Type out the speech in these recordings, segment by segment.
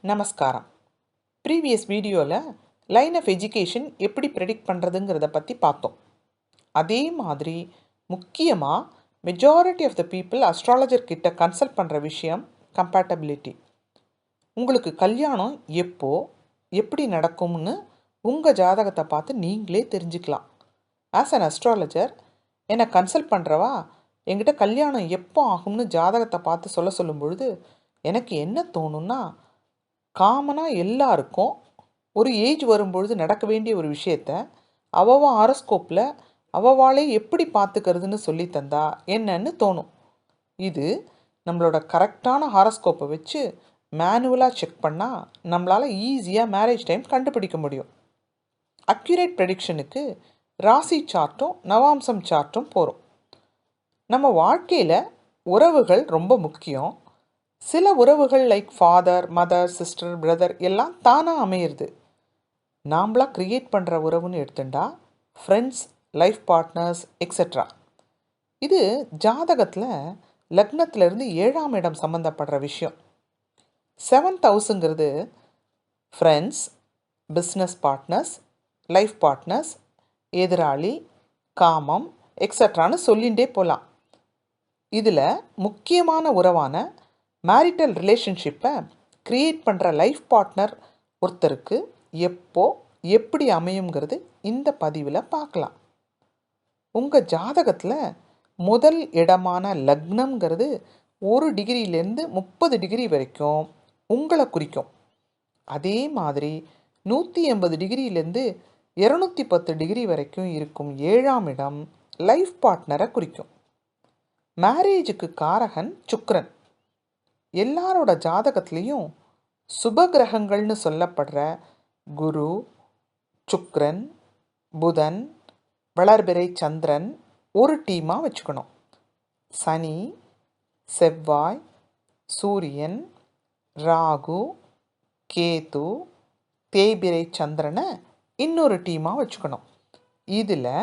நமஸ்காரம். ப்ரீவியஸ் வீடியோவில் line of education எப்படி ப்ரெடிக்ட் பண்ணுறதுங்கிறத பற்றி பார்த்தோம். அதே மாதிரி முக்கியமாக majority of the people astrologer கிட்ட கன்சல்ட் பண்ணுற விஷயம் கம்பேட்டபிலிட்டி. உங்களுக்கு கல்யாணம் எப்படி நடக்கும்னு உங்கள் ஜாதகத்தை பார்த்து நீங்களே தெரிஞ்சுக்கலாம். ஆஸ் அன் அஸ்ட்ராலஜர் என்னை கன்சல்ட் பண்ணுறவா என்கிட்ட கல்யாணம் எப்போ ஆகும்னு ஜாதகத்தை பார்த்து சொல்லும் பொழுது எனக்கு என்ன தோணுன்னா, காமனாக எல்லாருக்கும் ஒரு ஏஜ் வரும்பொழுது நடக்க வேண்டிய ஒரு விஷயத்த அவள் ஹாரோஸ்கோப்பில் அவவாளே எப்படி பார்த்துக்கிறதுன்னு சொல்லி தந்தா என்னன்னு தோணும். இது நம்மளோட கரெக்டான ஹாரோஸ்கோப்பை வச்சு மேனுவலாக செக் பண்ணால் நம்மளால் ஈஸியாக மேரேஜ் டைம் கண்டுபிடிக்க முடியும். அக்யூரேட் ப்ரெடிக்ஷனுக்கு ராசி சார்ட்டும் நவாம்சம் சார்ட்டும் போகிறோம். நம்ம வாழ்க்கையில் உறவுகள் ரொம்ப முக்கியம். சில உறவுகள் like father, mother, sister, brother எல்லாம் தானாக அமையிறது. நாம்ளாக க்ரியேட் பண்ணுற உறவுன்னு எடுத்துட்டா ஃப்ரெண்ட்ஸ், லைஃப் பார்ட்னர்ஸ் எக்ஸெட்ரா. இது ஜாதகத்தில் லக்னத்திலிருந்து 7ஆம் இடம் சம்மந்தப்படுற விஷயம். 7th ஹவுஸுங்கிறது friends, business partners, life partners, எதிராளி, காமம் எக்ஸெட்ரான்னு சொல்லிகிட்டே போகலாம். இதில் முக்கியமான உறவான மேரிட்டல் ரிலேஷன்ஷிப்பை க்ரியேட் பண்ணுற லைஃப் பார்ட்னர் ஒருத்தருக்கு எப்படி அமையுங்கிறது இந்த பதிவில் பார்க்கலாம். உங்கள் ஜாதகத்தில் முதல் இடமான லக்னம்ங்கிறது 1 டிகிரியிலேருந்து 30 டிகிரி வரைக்கும் உங்களை குறிக்கும். அதே மாதிரி 180 டிகிரியிலேருந்து 210 டிகிரி வரைக்கும் இருக்கும் 7ஆம் இடம் லைஃப் பார்ட்னரை குறிக்கும். மேரேஜுக்கு காரகன் சுக்கிரன். எல்லாரோட ஜாதகத்துலேயும் சுபகிரகங்கள்னு சொல்லப்படுற குரு, சுக்கிரன், புதன், வளர்பிறை சந்திரன் ஒரு டீமாக வச்சுக்கணும். சனி, செவ்வாய், சூரியன், ராகு, கேது, தேய்பிறை சந்திரனை இன்னொரு டீமாக வச்சுக்கணும். இதில்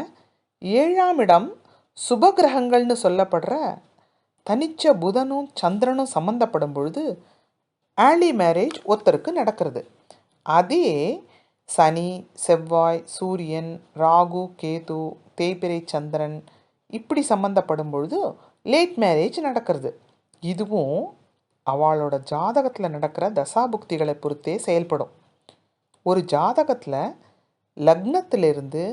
7ஆம் இடம் சுபகிரகங்கள்னு சொல்லப்படுற தனிச்ச புதனும் சந்திரனும் சம்மந்தப்படும் பொழுது ஏர்லி மேரேஜ் ஒருத்தருக்கு நடக்கிறது. அதே சனி, செவ்வாய், சூரியன், ராகு, கேது, தேய்பிறை சந்திரன் இப்படி சம்மந்தப்படும் பொழுது லேட் மேரேஜ் நடக்கிறது. இதுவும் அவளோட ஜாதகத்தில் நடக்கிற தசாபுக்திகளை பொறுத்தே செயல்படும். ஒரு ஜாதகத்தில் லக்னத்திலிருந்து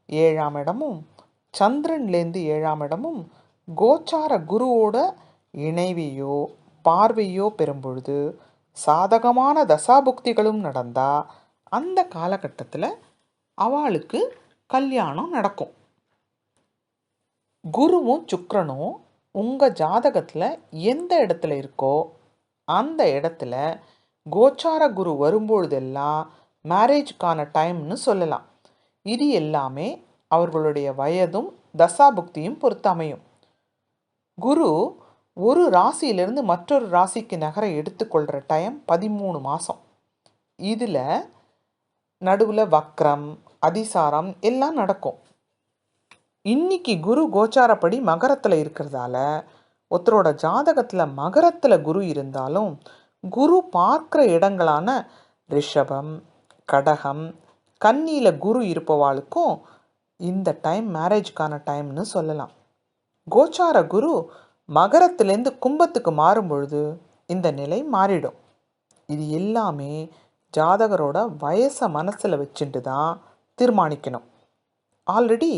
7ஆம் இடமும் சந்திரன்லேருந்து 7ஆம் இடமும் கோச்சார குருவோட இணைவையோ பார்வையோ பெறும்பொழுது சாதகமான தசாபுக்திகளும் நடந்தால் அந்த காலகட்டத்தில் அவளுக்கு கல்யாணம் நடக்கும். குருவும் சுக்கிரனும் உங்கள் ஜாதகத்தில் எந்த இடத்துல இருக்கோ அந்த இடத்துல கோச்சார குரு வரும்பொழுதெல்லாம் மேரேஜுக்கான டைம்னு சொல்லலாம். இது எல்லாமே அவர்களுடைய வயதும் தசாபுக்தியும் பொறுத்து அமையும். குரு ஒரு ராசியிலிருந்து மற்றொரு ராசிக்கு நகர எடுத்துக்கொள்கிற டைம் 13 மாதம். இதில் நடுவில் வக்ரம், அதிசாரம் எல்லாம் நடக்கும். இன்னைக்கு குரு கோச்சாரப்படி மகரத்தில் இருக்கிறதால ஒருத்தரோட ஜாதகத்தில் மகரத்தில் குரு இருந்தாலும் குரு பார்க்குற இடங்களான ரிஷபம், கடகம், கன்னியில் குரு இருப்பவாளுக்கும் இந்த டைம் மேரேஜுக்கான டைம்னு சொல்லலாம். கோச்சார குரு மகரத்திலேருந்து கும்பத்துக்கு மாறும் பொழுது இந்த நிலை மாறிடும். இது எல்லாமே ஜாதகரோட வயசை மனசில் வச்சுட்டு தான் தீர்மானிக்கணும். ஆல்ரெடி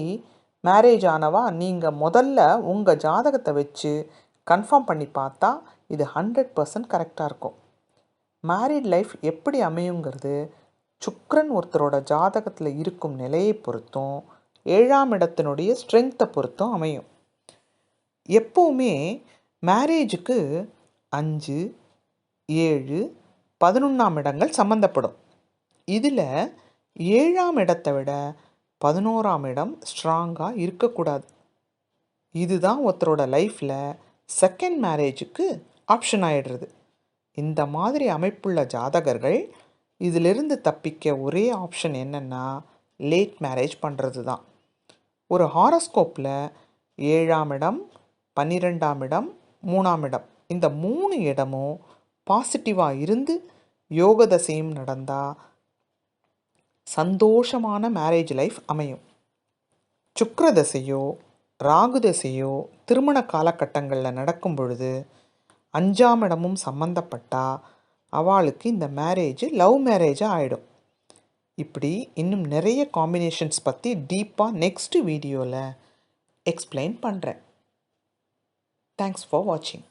மேரேஜ் ஆனவா நீங்கள் முதல்ல உங்கள் ஜாதகத்தை வச்சு கன்ஃபார்ம் பண்ணி பார்த்தா இது 100% கரெக்டாக இருக்கும். மேரிட் லைஃப் எப்படி அமையுங்கிறது சுக்கிரன் ஒருத்தரோட ஜாதகத்தில் இருக்கும் நிலையை பொறுத்தும் 7ஆம் இடத்தினுடைய ஸ்ட்ரென்த்தை பொறுத்தும் அமையும். எப்போவுமே மேரேஜுக்கு 5, 7, 11ஆம் இடங்கள் சம்மந்தப்படும். இதில் 7ஆம் இடத்தை விட 11ஆம் இடம் ஸ்ட்ராங்காக இருக்கக்கூடாது. இதுதான் ஒருத்தரோட லைஃப்பில் செகண்ட் மேரேஜுக்கு ஆப்ஷன் ஆகிடுறது. இந்த மாதிரி அமைப்புள்ள ஜாதகர்கள் இதிலிருந்து தப்பிக்க ஒரே ஆப்ஷன் என்னென்னா லேட் மேரேஜ் பண்ணுறது தான். ஒரு ஹாரோஸ்கோப்பில் 7ஆம் இடம், 12ஆம் இடம், 3ஆம் இடம் இந்த 3 இடமும் பாசிட்டிவாக இருந்து யோக தசையும் நடந்தால் சந்தோஷமான மேரேஜ் லைஃப் அமையும். சுக்கிர தசையோ ராகு தசையோ திருமண காலகட்டங்களில் நடக்கும் பொழுது 5ஆம் இடமும் சம்மந்தப்பட்டா அவளுக்கு இந்த மேரேஜ் லவ் மேரேஜாக ஆகிடும். இப்படி இன்னும் நிறைய காம்பினேஷன்ஸ் பற்றி டீப்பாக நெக்ஸ்ட் வீடியோவில் எக்ஸ்பிளைன் பண்ணுறேன். தேங்க்ஸ் ஃபார் வாட்சிங்.